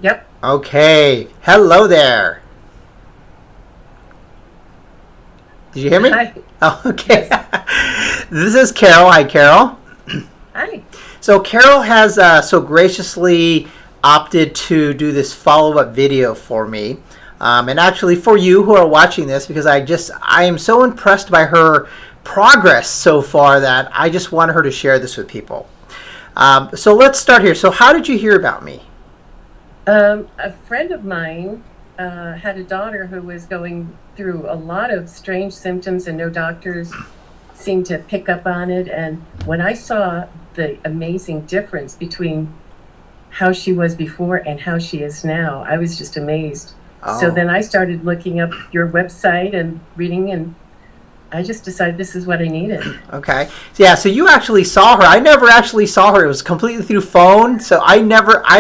Yep. Okay. Hello there. Did you hear me? Hi. Oh, okay. Yes. This is Carol. Hi, Carol. Hi. So Carol has so graciously opted to do this follow-up video for me. And actually for you who are watching this, because I am so impressed by her progress so far that I just want her to share this with people. So let's start here. So how did you hear about me? A friend of mine had a daughter who was going through a lot of strange symptoms, and no doctors seemed to pick up on it. And when I saw the amazing difference between how she was before and how she is now, I was just amazed. So Oh. then I started looking up your website and reading, and I just decided this is what I needed. Okay. So you actually saw her. I never actually saw her. It was completely through phone. So I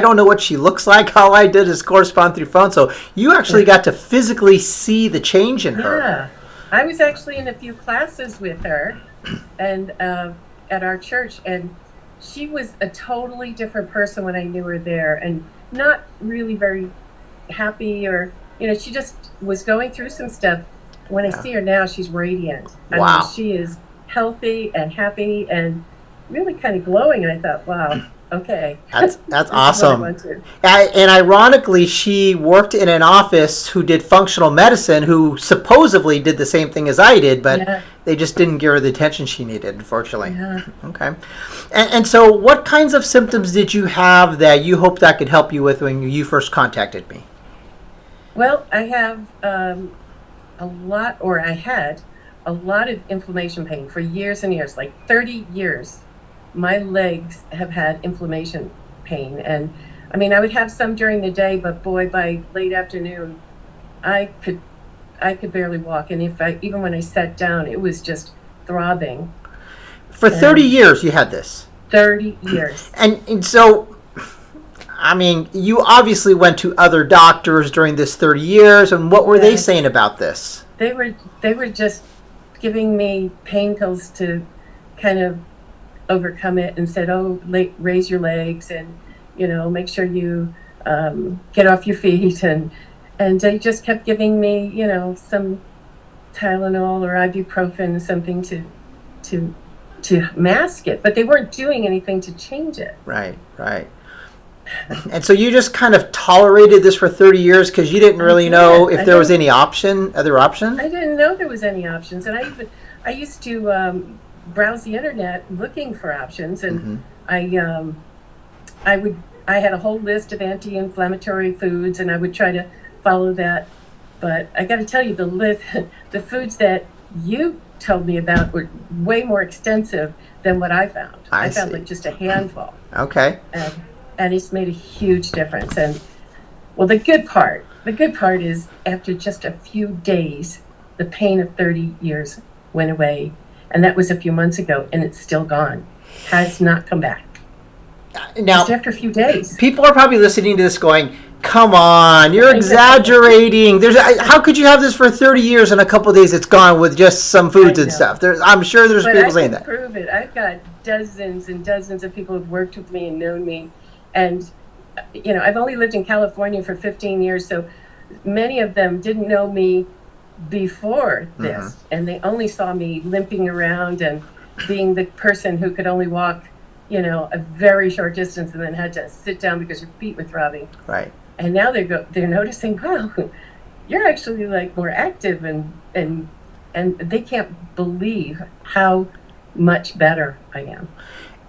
don't know what she looks like. All I did is correspond through phone. So you actually got to physically see the change in her. Yeah, I was actually in a few classes with her, and at our church, and she was a totally different person when I knew her there, and not really very happy, or she just was going through some stuff. When I see her now, she's radiant. I mean, Wow. she is healthy and happy and really kind of glowing. And I thought, wow, okay, That's this is what I awesome. wanted. And ironically, she worked in an office who did functional medicine, who supposedly did the same thing as I did, but Yeah, they just didn't give her the attention she needed, unfortunately. yeah. Okay. And so what kinds of symptoms did you have that you hoped I could help you with when you first contacted me? Well, I have I had a lot of inflammation pain for years and years, like 30 years. My legs have had inflammation pain. And I mean, I would have some during the day, but boy, by late afternoon, I could I could barely walk. And even when I sat down, it was just throbbing. For 30 And years you had this. 30 years. And so, I mean, you obviously went to other doctors during this 30 years, and what were they saying Yes. about this? They were just giving me pain pills to kind of overcome it, and said, "Oh, raise your legs, and make sure you get off your feet." And they just kept giving me, some Tylenol or ibuprofen, something to to mask it, but they weren't doing anything to change it. Right, right. And so you just kind of tolerated this for 30 years because you didn't I really know did. if there was any other option? I didn't know there was any options, and I used to browse the internet looking for options, and Hmm. I I would I had a whole list of anti-inflammatory foods, and I would try to follow that. But I got to tell you, the list, the foods that you told me about were way more extensive than what I found. I I found see. like just a handful, Okay. and it's made a huge difference. And well, the good part is after just a few days, the pain of 30 years went away, and that was a few months ago, and it's still gone. Has not come back. Just Now, after a few days. people are probably listening to this going, come on, you're I know. exaggerating. How could you have this for 30 years and a couple of days it's gone with just some I foods and know. stuff? I'm sure there's But I people saying can that. prove it. I've got dozens and dozens of people who've worked with me and known me. And, I've only lived in California for 15 years, so many of them didn't know me before Hmm. this. And they only saw me limping around and being the person who could only walk, a very short distance and then had to sit down because your feet were throbbing. Right. And now they're noticing, wow, you're actually like more active, and they can't believe how much better I am.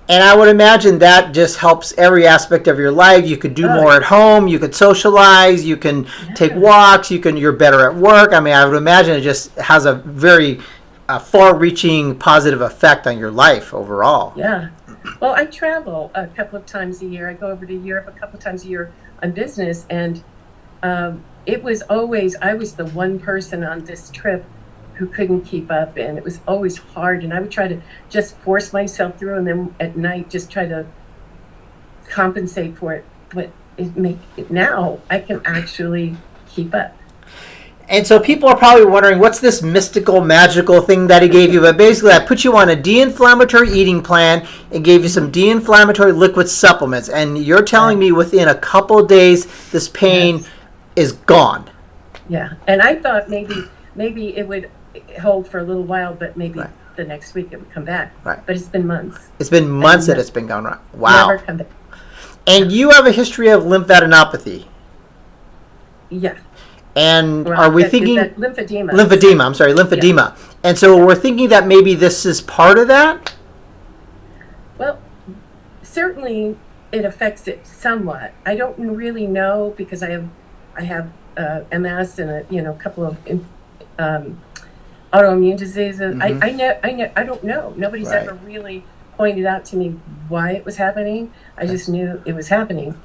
And I would imagine that just helps every aspect of your life. You could do Oh, more at home. You could socialize. You can take yeah, walks. You're better at work. I mean, I would imagine it just has a very far-reaching positive effect on your life overall. yeah. Well, I travel a couple of times a year. I go over to Europe a couple of times a year on business, and it was always, I was the one person on this trip who couldn't keep up, and it was always hard. And I would try to just force myself through, and then at night just try to compensate for it. But now I can actually keep up. And so people are probably wondering, what's this mystical, magical thing that he gave you? But basically, I put you on a de-inflammatory eating plan and gave you some de-inflammatory liquid supplements. And you're telling me within a couple of days, this pain is gone. Yeah. And I thought maybe it would hold for a little while, but maybe the next week it would come back. Right. But it's been months. It's been months that it's been gone. Right. Wow. Never come back. And you have a history of lymphadenopathy. Yeah. And are we thinking lymphedema? Lymphedema. I'm sorry, lymphedema. Yeah. And so we're thinking that maybe this is part of that. Well, certainly it affects it somewhat. I don't really know because I have MS and a couple of autoimmune diseases. Mm-hmm. I don't know. Nobody's ever really pointed out to me why it was happening. I just knew it was happening.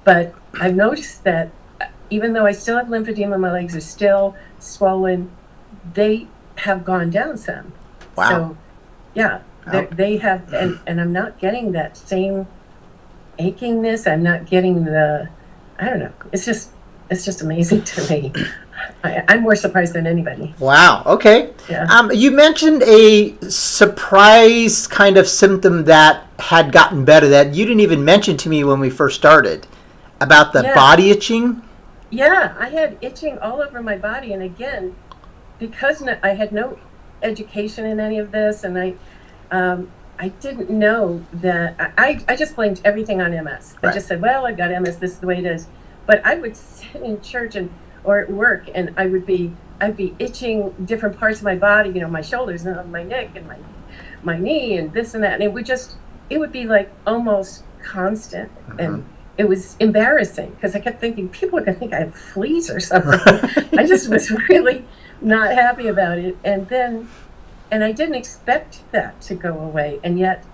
But I've noticed that even though I still have lymphedema, my legs are still swollen, they have gone down some. Wow. So, yeah, they have, and I'm not getting that same achingness. I'm not getting I don't know. It's just amazing to me. I'm more surprised than anybody. Wow. Okay. Yeah. You mentioned a surprise kind of symptom that had gotten better that you didn't even mention to me when we first started about the body itching. Yeah, I had itching all over my body, and again, because I had no education in any of this, and I didn't know that. I just blamed everything on MS. I just said, well, I got MS. This is the way it is. But I would sit in church or at work, and I'd be itching different parts of my body, my shoulders and my neck and my knee and this and that, and it would be like almost constant, and it was embarrassing because I kept thinking people are going to think I have fleas or something. I just was really not happy about it, and I didn't expect that to go away, and yet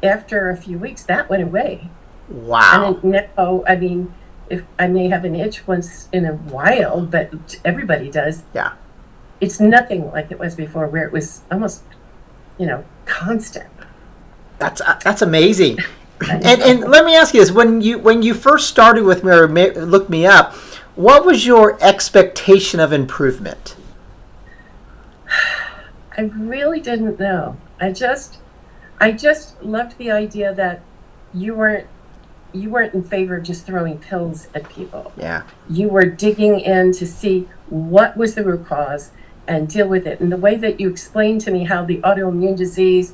after a few weeks that went away. Wow. And now, I mean, if I may have an itch once in a while, but everybody does. Yeah. It's nothing like it was before, where it was almost, constant. That's amazing. And let me ask you this: when you first started with me or looked me up, what was your expectation of improvement? I really didn't know. I just loved the idea that you weren't in favor of just throwing pills at people. Yeah. You were digging in to see what was the root cause and deal with it. And the way that you explained to me how the autoimmune disease,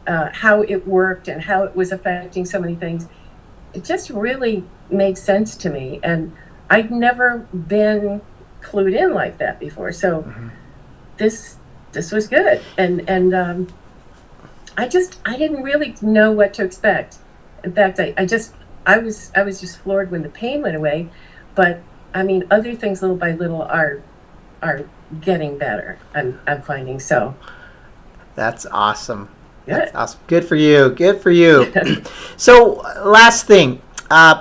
how it worked and how it was affecting so many things, it just really made sense to me. And I'd never been clued in like that before. So this was good. And I didn't really know what to expect. In fact, I was just floored when the pain went away. But I mean, other things little by little are getting better. I'm finding so. That's awesome. Good. That's awesome. Good for you. Good for you. So, last thing.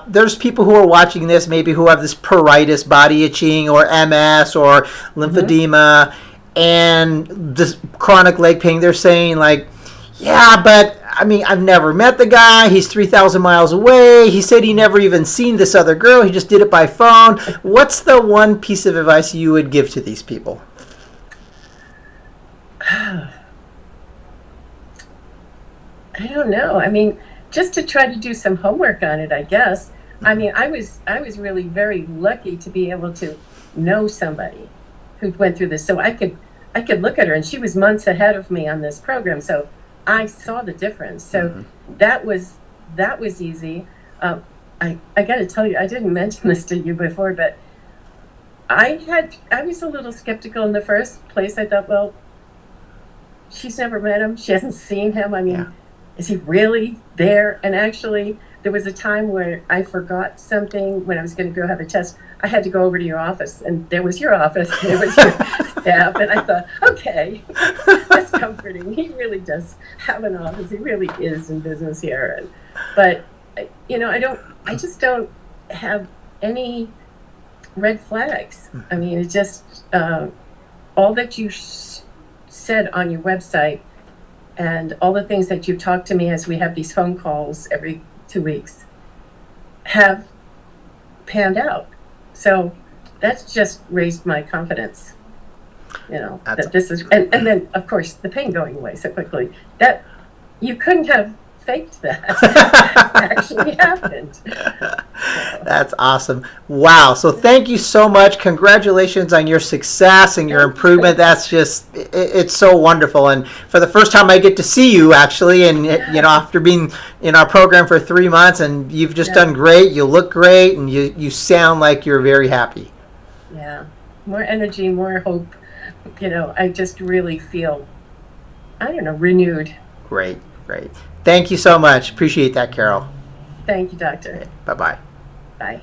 There's people who are watching this, maybe who have this pruritus, body itching, or MS, or lymphedema, and this chronic leg pain. They're saying like, yeah, but I mean, I've never met the guy. He's 3,000 miles away. He said he never even seen this other girl. He just did it by phone. What's the one piece of advice you would give to these people? I don't know. I mean, just to try to do some homework on it, I guess. I mean, I was really very lucky to be able to know somebody who went through this. So I could look at her, and she was months ahead of me on this program. So I saw the difference. So that was easy. I got to tell you, I didn't mention this to you before, but I was a little skeptical in the first place. I thought, well, she's never met him. She hasn't seen him. I mean, is he really there? And actually, there was a time where I forgot something when I was going to go have a test. I had to go over to your office, and there was your office, and there was your staff, and I thought, okay, that's comforting. He really does have an office. He really is in business here. But I just don't have any red flags. I mean, it just, all that you said on your website and all the things that you've talked to me as we have these phone calls every 2 weeks have panned out. So that's just raised my confidence. You know, That's that this is, and then of course the pain going away so quickly. That you couldn't have faked that. Actually happened. That's awesome. Wow. So thank you so much. Congratulations on your success and your improvement. That's just, it's so wonderful. And for the first time I get to see you actually, and you know, after being in our program for 3 months, and you've just done great. You look great, and you sound like you're very happy. Yeah. More energy, more hope. You know, I just really feel, I don't know, renewed. Great. Great. Thank you so much. Appreciate that, Carol. Thank you, doctor. Bye-bye. Bye.